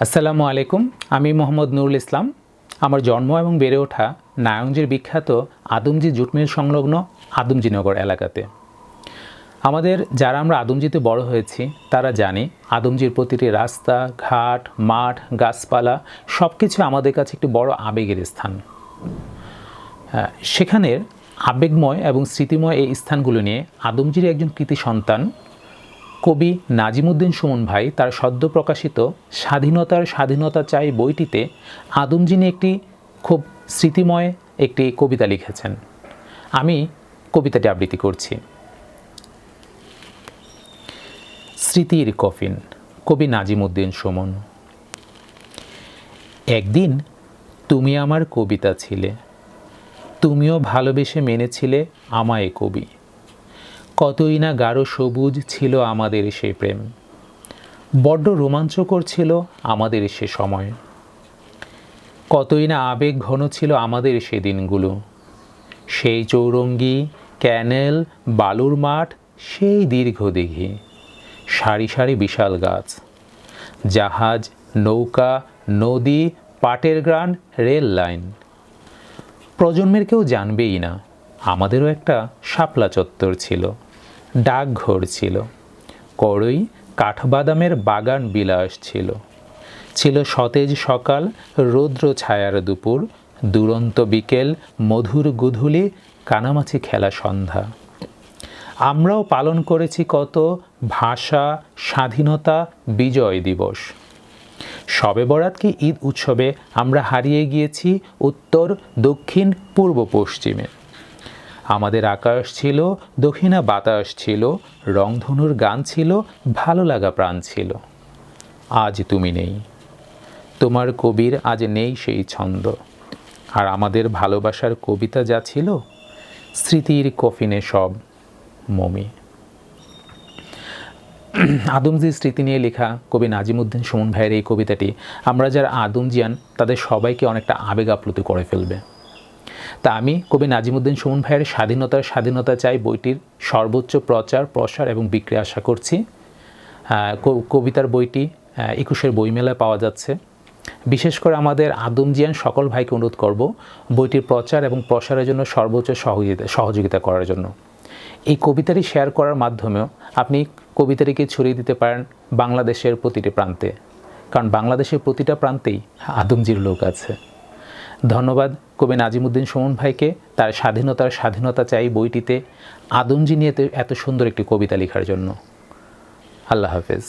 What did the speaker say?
আসসালামু আলাইকুম। আমি মোহাম্মদ নুরুল ইসলাম। আমার জন্ম এবং বেড়ে ওঠা নারায়ণগঞ্জের বিখ্যাত আদমজী জুট মিল সংলগ্ন আদমজীনগর এলাকাতে। যারা আমরা আদমজীতে বড় হয়েছি তারা জানি আদমজীর প্রতিটি রাস্তা, ঘাট, মাঠ, গাছপালা সব কিছু আমাদের কাছে একটি বড় আবেগের স্থান। সেখানের আবেগময় এবং স্মৃতিময় এই স্থানগুলো নিয়ে আদমজীর একজন কৃতি সন্তান কবি নাজিমুদ্দিন সুমন ভাই তার সদ্য প্রকাশিত স্বাধীনতা চাই বইটিতে আদমজী নিয়ে একটি খুব স্মৃতিময় একটি কবিতা লিখেছেন। আমি কবিতাটি আবৃত্তি করছি। স্মৃতির কফিন, কবি নাজিমুদ্দিন সুমন। একদিন তুমি আমার কবিতা ছিলে, তুমিও ভালোবেসে মেনেছিলে আমায় কবি। কতই না গাঢ় সবুজ ছিল আমাদের সে প্রেম, বড্ড রোমাঞ্চকর ছিল আমাদের সে সময়। কতই না আবেগ ঘন ছিল আমাদের সে দিনগুলো। সেই চৌরঙ্গি, ক্যানেল, বালুর মাঠ, সেই দীর্ঘ দিঘি, সারি সারি বিশাল গাছ, জাহাজ, নৌকা, নদী, পাটের গ্রান, রেল লাইন। প্রজন্মের কেউ জানবেই না আমাদেরও একটা শাপলা চত্বর ছিল, ডাকঘর ছিল, কড়ই কাঠবাদামের বাগান বিলাস ছিল। ছিল সতেজ সকাল, রৌদ্র ছায়ার দুপুর, দুরন্ত বিকেল, মধুর গুধুলি, কানামাছি খেলা সন্ধ্যা। আমরাও পালন করেছি কত ভাষা, স্বাধীনতা, বিজয় দিবস। শবে বরাত কি ঈদ উৎসবে আমরা হারিয়ে গিয়েছি উত্তর, দক্ষিণ, পূর্ব, পশ্চিমে। আমাদের আকাশ ছিল, দক্ষিণা বাতাস ছিল, রংধনুর গান ছিল, ভালো লাগা প্রাণ ছিল। আজ তুমি নেই, তোমার কবির আজ নেই সেই ছন্দ। আর আমাদের ভালোবাসার কবিতা যা ছিল, স্মৃতির কফিনে সব মমি। আদমজীর স্মৃতি নিয়ে লেখা কবি নাজিমুদ্দিন সুমন ভাইয়ের এই কবিতাটি আমরা যারা আদমজিয়ান তাদের সবাইকে অনেকটা আবেগ আপ্লুত করে ফেলবে। তা আমি কবি নাজিমুদ্দিন সুমন ভাইয়ের স্বাধীনতা চাই বইটির সর্বোচ্চ প্রচার, প্রসার এবং বিক্রি আশা করছি। কবিতার বইটি 21-এর বইমেলায় পাওয়া যাচ্ছে। বিশেষ করে আমাদের আদমজিয়ান সকল ভাইকে অনুরোধ করব বইটির প্রচার এবং প্রসারের জন্য সর্বোচ্চ সহযোগিতা করার জন্য। এই কবিতাটি শেয়ার করার মাধ্যমেও আপনি কবিতাটিকে ছড়িয়ে দিতে পারেন বাংলাদেশের প্রতিটি প্রান্তে, কারণ বাংলাদেশের প্রতিটা প্রান্তেই আদমজির লোক আছে। ধন্যবাদ কবি নাজিমুদ্দিন সুমন ভাইকে তার স্বাধীনতা চাই বইটিতে আদমজী নিয়ে এত সুন্দর একটি কবিতা লেখার জন্য। আল্লাহ হাফেজ।